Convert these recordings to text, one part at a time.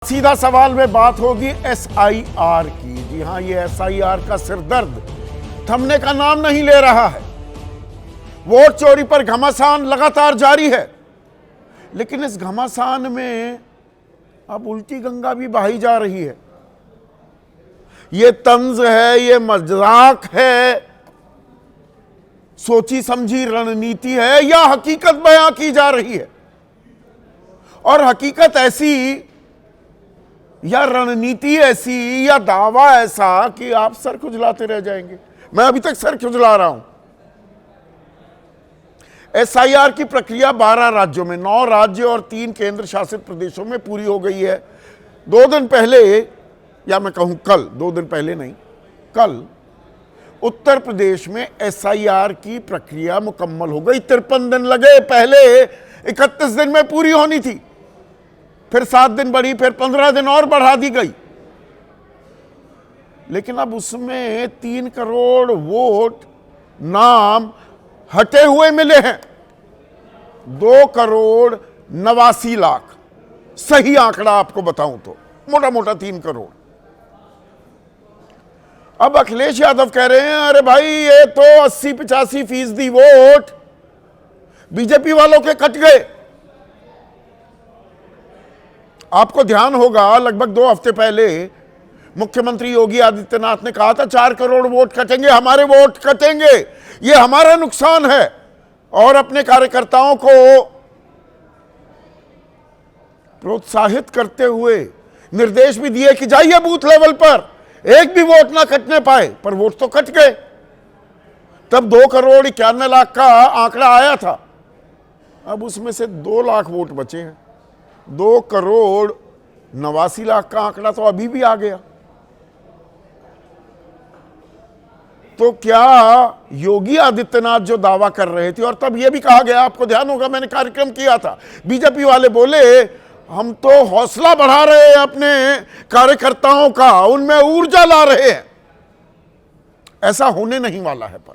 सीधा सवाल में बात होगी एसआईआर की। जी हां, ये एसआईआर का सिरदर्द थमने का नाम नहीं ले रहा है। वोट चोरी पर घमासान लगातार जारी है, लेकिन इस घमासान में अब उल्टी गंगा भी बहाई जा रही है। ये तंज है, ये मजाक है, सोची समझी रणनीति है, या हकीकत बयां की जा रही है? और हकीकत ऐसी या रणनीति ऐसी या दावा ऐसा कि आप सर खुजलाते रह जाएंगे। मैं अभी तक सर खुजला रहा हूं। एसआईआर की प्रक्रिया 12 राज्यों में, 9 राज्य और 3 केंद्र शासित प्रदेशों में पूरी हो गई है। 2 दिन पहले, या मैं कहूं कल, 2 दिन पहले नहीं, कल उत्तर प्रदेश में एसआईआर की प्रक्रिया मुकम्मल हो गई। 53 दिन लगे, पहले 31 दिन में पूरी होनी थी, फिर 7 दिन बढ़ी, फिर 15 दिन और बढ़ा दी गई। लेकिन अब उसमें 3 करोड़ वोट नाम हटे हुए मिले हैं। 2 करोड़ 89 लाख, सही आंकड़ा आपको बताऊं तो मोटा मोटा 3 करोड़। अब अखिलेश यादव कह रहे हैं अरे भाई ये तो 80-85% वोट बीजेपी वालों के कट गए। आपको ध्यान होगा, लगभग 2 हफ्ते पहले मुख्यमंत्री योगी आदित्यनाथ ने कहा था 4 करोड़ वोट कटेंगे, हमारे वोट कटेंगे, ये हमारा नुकसान है। और अपने कार्यकर्ताओं को प्रोत्साहित करते हुए निर्देश भी दिए कि जाइए बूथ लेवल पर, एक भी वोट ना कटने पाए, पर वोट तो कट गए। तब 2 करोड़ 91 लाख का आंकड़ा आया था। अब उसमें से 2 लाख वोट बचे हैं। 2 करोड़ 89 लाख का आंकड़ा तो अभी भी आ गया। तो क्या योगी आदित्यनाथ जो दावा कर रहे थे, और तब यह भी कहा गया, आपको ध्यान होगा मैंने कार्यक्रम किया था, बीजेपी वाले बोले हम तो हौसला बढ़ा रहे हैं अपने कार्यकर्ताओं का, उनमें ऊर्जा ला रहे हैं। ऐसा होने नहीं वाला है पर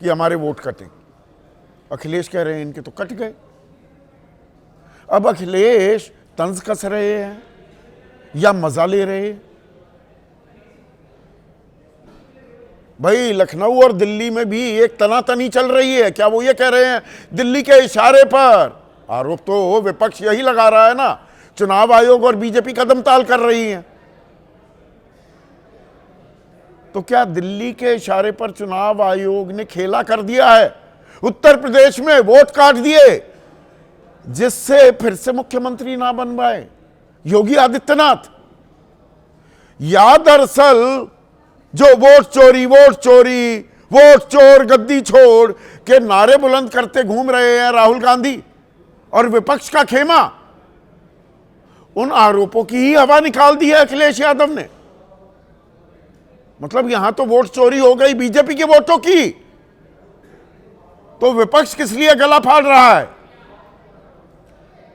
कि हमारे वोट कटें। अखिलेश कह रहे हैं इनके तो कट गए। अब अखिलेश तंज कस रहे हैं या मजा ले रहे हैं? भाई लखनऊ और दिल्ली में भी एक तनातनी चल रही है। क्या वो ये कह रहे हैं दिल्ली के इशारे पर? आरोप तो विपक्ष यही लगा रहा है ना, चुनाव आयोग और बीजेपी कदम ताल कर रही हैं। तो क्या दिल्ली के इशारे पर चुनाव आयोग ने खेला कर दिया है? उत्तर प्रदेश में वोट काट दिए जिससे फिर से मुख्यमंत्री ना बन पाए योगी आदित्यनाथ। या दरअसल जो वोट चोरी, वोट चोर गद्दी छोड़ के नारे बुलंद करते घूम रहे हैं राहुल गांधी और विपक्ष का खेमा, उन आरोपों की ही हवा निकाल दी है अखिलेश यादव ने। मतलब यहां तो वोट चोरी हो गई बीजेपी के वोटों की, तो विपक्ष किस लिए गला फाड़ रहा है?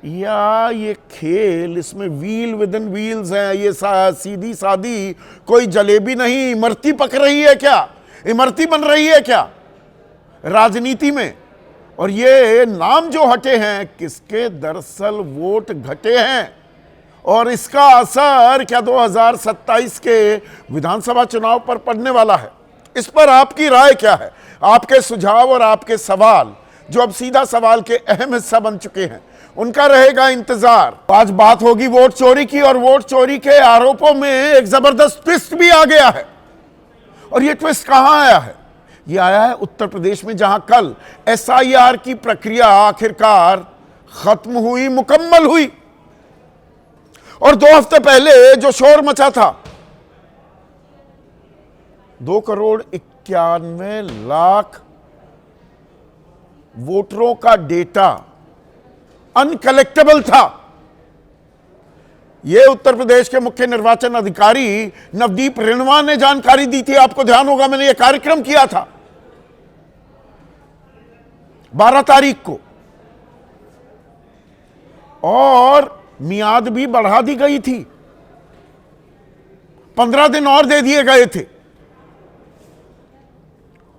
या ये खेल, इसमें व्हील विद इन व्हील्स है, ये सीधी सादी कोई जलेबी नहीं, इमरती पक रही है क्या? इमरती बन रही है क्या राजनीति में? और ये नाम जो हटे हैं किसके? दरअसल वोट घटे हैं, और इसका असर क्या 2027 के विधानसभा चुनाव पर पड़ने वाला है? इस पर आपकी राय क्या है? आपके सुझाव और आपके सवाल जो अब सीधा सवाल के अहम हिस्सा बन चुके हैं, उनका रहेगा इंतजार। आज बात होगी वोट चोरी की, और वोट चोरी के आरोपों में एक जबरदस्त ट्विस्ट भी आ गया है। और ये ट्विस्ट कहां आया है? ये आया है उत्तर प्रदेश में, जहां कल एसआईआर की प्रक्रिया आखिरकार खत्म हुई, मुकम्मल हुई। और 2 हफ्ते पहले जो शोर मचा था, 2 करोड़ 91 लाख वोटरों का डेटा अनकलेक्टेबल था। यह उत्तर प्रदेश के मुख्य निर्वाचन अधिकारी नवदीप रेणवा ने जानकारी दी थी। आपको ध्यान होगा मैंने यह कार्यक्रम किया था 12 तारीख को, और मियाद भी बढ़ा दी गई थी, 15 दिन और दे दिए गए थे।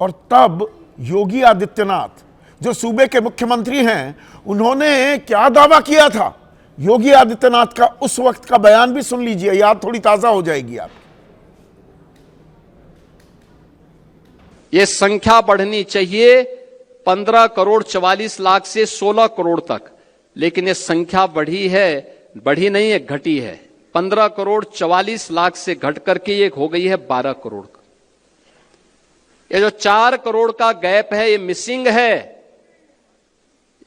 और तब योगी आदित्यनाथ जो सूबे के मुख्यमंत्री हैं, उन्होंने क्या दावा किया था योगी आदित्यनाथ का उस वक्त का बयान भी सुन लीजिए, याद थोड़ी ताजा हो जाएगी आप। ये संख्या बढ़नी चाहिए 15 करोड़ 44 लाख से 16 करोड़ तक, लेकिन ये संख्या बढ़ी नहीं है, घटी है। 15 करोड़ 44 लाख से घट करके ये हो गई है 12 करोड़ का। ये जो 4 करोड़ का गैप है, ये मिसिंग है,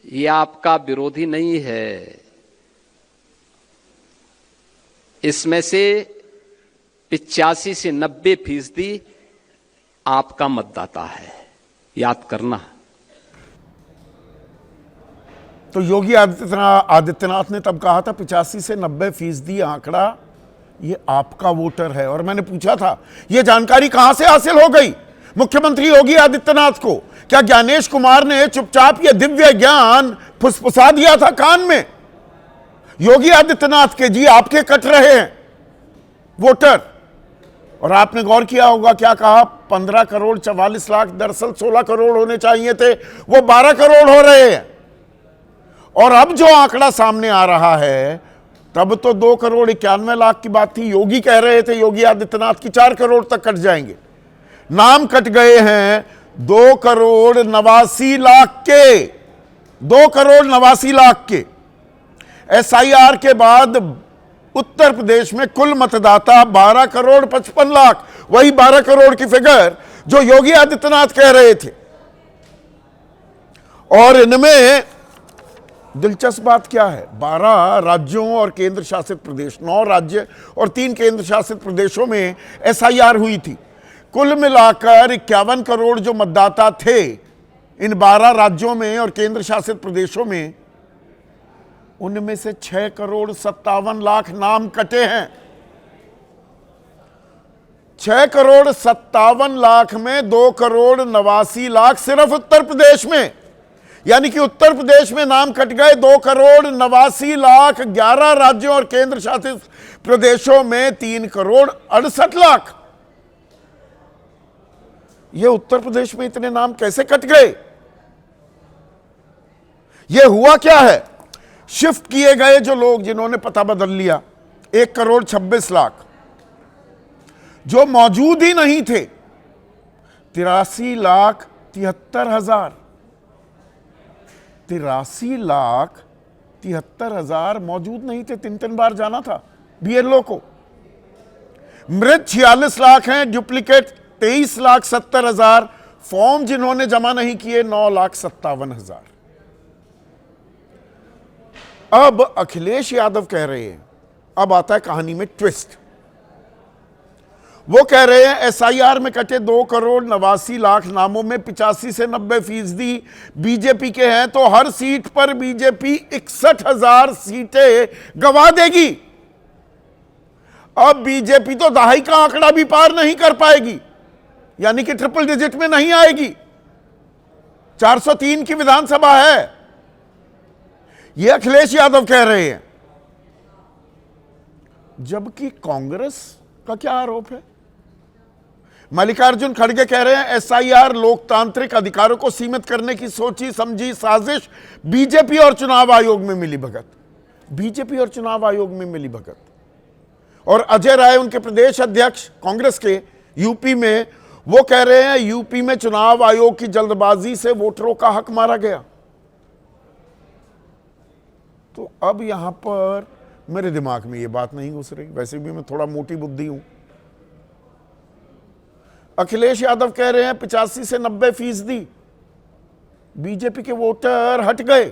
ये आपका विरोधी नहीं है। इसमें से 85 से 90% आपका मतदाता है, याद करना। तो योगी आदित्यनाथ ने तब कहा था 85 से 90% आंकड़ा ये आपका वोटर है। और मैंने पूछा था ये जानकारी कहां से हासिल हो गई मुख्यमंत्री योगी आदित्यनाथ को? क्या ज्ञानेश कुमार ने चुपचाप ये दिव्य ज्ञान फुसफुसा दिया था कान में? योगी आदित्यनाथ के जी आपके कट रहे हैं वोटर। और आपने गौर किया होगा क्या कहा, 15 करोड़ 44 लाख, दरअसल 16 करोड़ होने चाहिए थे, वो 12 करोड़ हो रहे हैं। और अब जो आंकड़ा सामने आ रहा है, तब तो 2 करोड़ 91 लाख की बात थी। योगी कह रहे थे योगी आदित्यनाथ की 4 करोड़ तक कट जाएंगे। नाम कट गए हैं 2 करोड़ 89 लाख के, 2 करोड़ 89 लाख के। SIR के बाद उत्तर प्रदेश में कुल मतदाता 12 करोड़ 55 लाख, वही 12 करोड़ की फिगर जो योगी आदित्यनाथ कह रहे थे। और इनमें दिलचस्प बात क्या है, 12 राज्यों और केंद्र शासित प्रदेश, 9 राज्य और 3 केंद्र शासित प्रदेशों में SIR हुई थी। कुल मिलाकर 51 करोड़ जो मतदाता थे इन 12 राज्यों में और केंद्र शासित प्रदेशों में, उनमें से 6 करोड़ 57 लाख नाम कटे हैं। 6 करोड़ 57 लाख में 2 करोड़ 89 लाख सिर्फ उत्तर प्रदेश में, यानी कि उत्तर प्रदेश में नाम कट गए 2 करोड़ 89 लाख। 11 राज्यों और केंद्र शासित प्रदेशों में 3 करोड़ 68 लाख। ये उत्तर प्रदेश में इतने नाम कैसे कट गए? ये हुआ क्या है? शिफ्ट किए गए जो लोग जिन्होंने पता बदल लिया, 1 करोड़ 26 लाख जो मौजूद ही नहीं थे, 83 लाख 73 हजार, 83 लाख 73 हजार मौजूद नहीं थे। 3 बार जाना था BLO को। मृत 46 लाख हैं, डुप्लीकेट 23 लाख 70 हजार, फॉर्म जिन्होंने जमा नहीं किए 9 लाख 57 हजार। अब अखिलेश यादव कह रहे हैं, अब आता है कहानी में ट्विस्ट। वो कह रहे हैं SIR में कटे 2 करोड़ 89 लाख नामों में 85 से 90% बीजेपी के हैं, तो हर सीट पर बीजेपी 61,000 सीटें गंवा देगी। अब बीजेपी तो दहाई का आंकड़ा भी पार नहीं कर पाएगी, यानी कि ट्रिपल डिजिट में नहीं आएगी। 403 की विधानसभा है, यह अखिलेश यादव कह रहे हैं। जबकि कांग्रेस का क्या आरोप है? मल्लिकार्जुन खड़गे कह रहे हैं SIR लोकतांत्रिक अधिकारों को सीमित करने की सोची समझी साजिश, बीजेपी और चुनाव आयोग में मिली भगत। बीजेपी और चुनाव आयोग में मिली भगत। और अजय राय उनके प्रदेश अध्यक्ष कांग्रेस के यूपी में, वो कह रहे हैं यूपी में चुनाव आयोग की जल्दबाजी से वोटरों का हक मारा गया। तो अब यहां पर मेरे दिमाग में ये बात नहीं घुस रही, वैसे भी मैं थोड़ा मोटी बुद्धि हूं। अखिलेश यादव कह रहे हैं 85 से 90% बीजेपी के वोटर हट गए,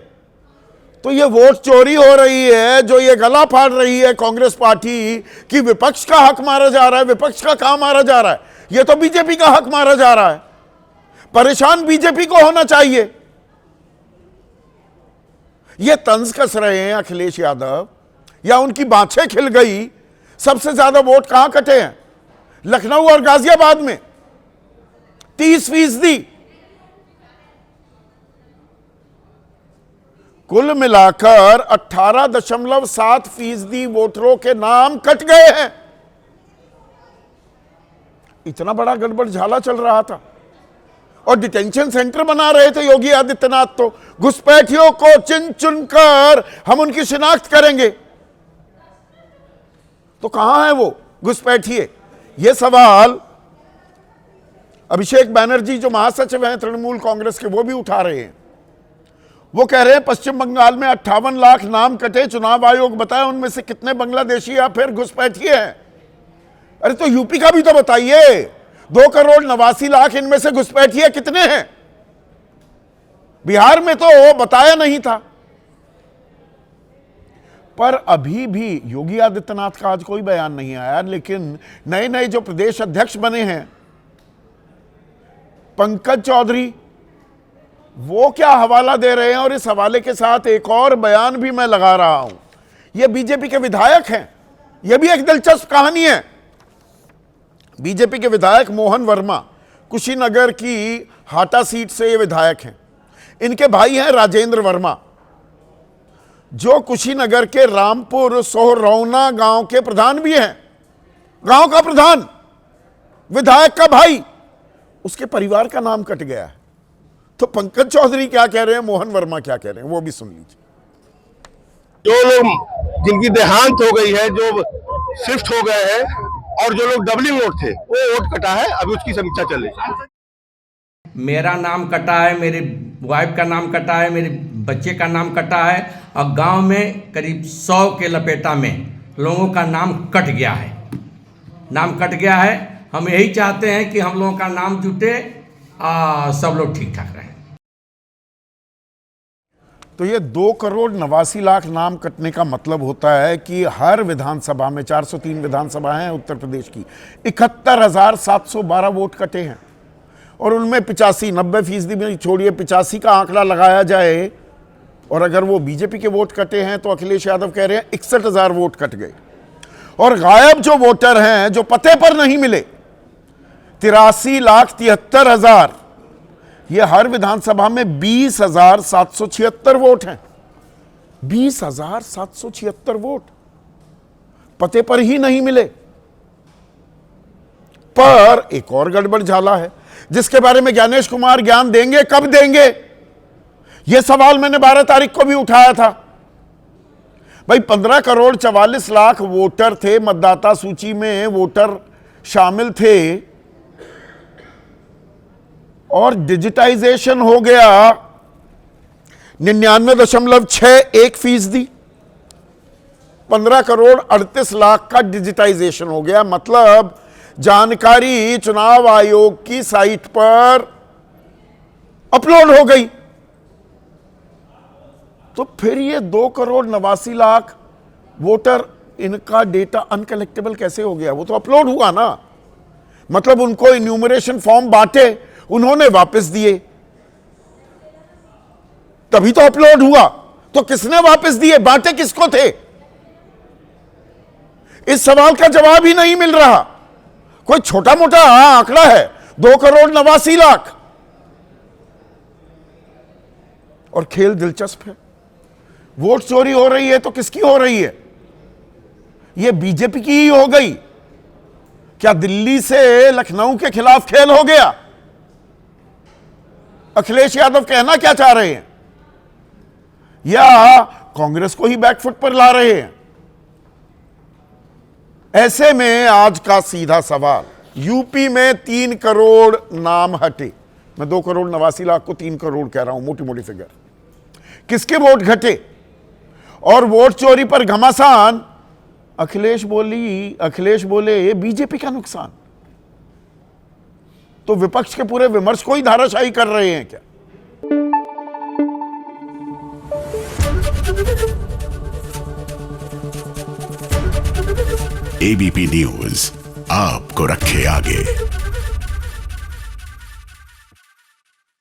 तो ये वोट चोरी हो रही है, जो ये गला फाड़ रही है कांग्रेस पार्टी कि विपक्ष का हक मारा जा रहा है। विपक्ष का कहां मारा जा रहा है? ये तो बीजेपी का हक मारा जा रहा है। परेशान बीजेपी को होना चाहिए। ये तंज कस रहे हैं अखिलेश यादव, या उनकी बाछें खिल गई? सबसे ज्यादा वोट कहां कटे हैं? लखनऊ और गाजियाबाद में 30%। कुल मिलाकर 18.7% वोटरों के नाम कट गए हैं। इतना बड़ा गड़बड़ झाला चल रहा था। और डिटेंशन सेंटर बना रहे थे योगी आदित्यनाथ। तो घुसपैठियों को चुन चुनकर हम उनकी शिनाख्त करेंगे, तो कहां है वो घुसपैठिए? ये सवाल अभिषेक बैनर्जी जो महासचिव हैं तृणमूल कांग्रेस के, वो भी उठा रहे हैं। वो कह रहे हैं पश्चिम बंगाल में 58 लाख नाम कटे, चुनाव आयोग बताए उनमें से कितने बांग्लादेशी या फिर घुसपैठिए हैं। अरे तो यूपी का भी तो बताइए, 2,89,00,000 इनमें से घुसपैठिए कितने हैं? बिहार में तो बताया नहीं था। पर अभी भी योगी आदित्यनाथ का आज कोई बयान नहीं आया, लेकिन नए नए जो प्रदेश अध्यक्ष बने हैं पंकज चौधरी, वो क्या हवाला दे रहे हैं। और इस हवाले के साथ एक और बयान भी मैं लगा रहा हूं। ये बीजेपी के विधायक हैं, यह भी एक दिलचस्प कहानी है। बीजेपी के विधायक मोहन वर्मा, कुशीनगर की हाटा सीट से ये विधायक हैं। इनके भाई हैं राजेंद्र वर्मा, जो कुशीनगर के रामपुर सोहरौना गांव के प्रधान भी हैं। गांव का प्रधान, विधायक का भाई, उसके परिवार का नाम कट गया है। तो पंकज चौधरी क्या कह रहे हैं, मोहन वर्मा क्या कह रहे हैं, वो भी सुन लीजिए। जो लोग जिनकी देहांत हो गई है, जो शिफ्ट हो गए हैं, और जो लोग डबलिंग वोट थे, वो वोट कटा है, अभी उसकी समीक्षा चल रही है। मेरा नाम कटा है, मेरी वाइफ का नाम कटा है, मेरे बच्चे का नाम कटा है, और गांव में करीब 100 के लपेटा में लोगों का नाम कट गया है। नाम कट गया है। हम यही चाहते हैं कि हम लोगों का नाम जुटे, सब लोग ठीक ठाक रहें। तो ये 2,89,00,000 नाम कटने का मतलब होता है कि हर विधानसभा में, 403 विधानसभा हैं उत्तर प्रदेश की, 71,712 वोट कटे हैं। और उनमें 85-90% में छोड़िए, 85 का आंकड़ा लगाया जाए, और अगर वो बीजेपी के वोट कटे हैं तो अखिलेश यादव कह रहे हैं 61,000 वोट कट गए। और गायब जो वोटर हैं, जो पते पर नहीं मिले, 83,73,000। ये हर विधानसभा में 20,776 वोट हैं। 20,776 वोट पते पर ही नहीं मिले। पर एक और गड़बड़ झाला है, जिसके बारे में ज्ञानेश कुमार ज्ञान देंगे। कब देंगे? यह सवाल मैंने 12 तारीख को भी उठाया था। भाई 15,44,00,000 वोटर थे, मतदाता सूची में वोटर शामिल थे, और डिजिटाइजेशन हो गया 99.61%। 15,38,00,000 का डिजिटाइजेशन हो गया, मतलब जानकारी चुनाव आयोग की साइट पर अपलोड हो गई। तो फिर ये 2,89,00,000 वोटर, इनका डेटा अनकलेक्टेबल कैसे हो गया? वो तो अपलोड हुआ ना। मतलब उनको इन्यूमरेशन फॉर्म बांटे, उन्होंने वापस दिए, तभी तो अपलोड हुआ। तो किसने वापस दिए, बांटे किसको थे? इस सवाल का जवाब ही नहीं मिल रहा। कोई छोटा मोटा आंकड़ा है 2,89,00,000। और खेल दिलचस्प है। वोट चोरी हो रही है तो किसकी हो रही है? यह बीजेपी की ही हो गई। क्या दिल्ली से लखनऊ के खिलाफ खेल हो गया? अखिलेश यादव कहना क्या चाह रहे हैं? या कांग्रेस को ही बैकफुट पर ला रहे हैं? ऐसे में आज का सीधा सवाल, यूपी में 3 करोड़ नाम हटे। मैं 2,89,00,000 को 3 करोड़ कह रहा हूं, मोटी मोटी फिगर। किसके वोट घटे और वोट चोरी पर घमासान? अखिलेश बोले बीजेपी का नुकसान। तो विपक्ष के पूरे विमर्श को ही धाराशाही कर रहे हैं क्या? एबीपी न्यूज आपको रखे आगे।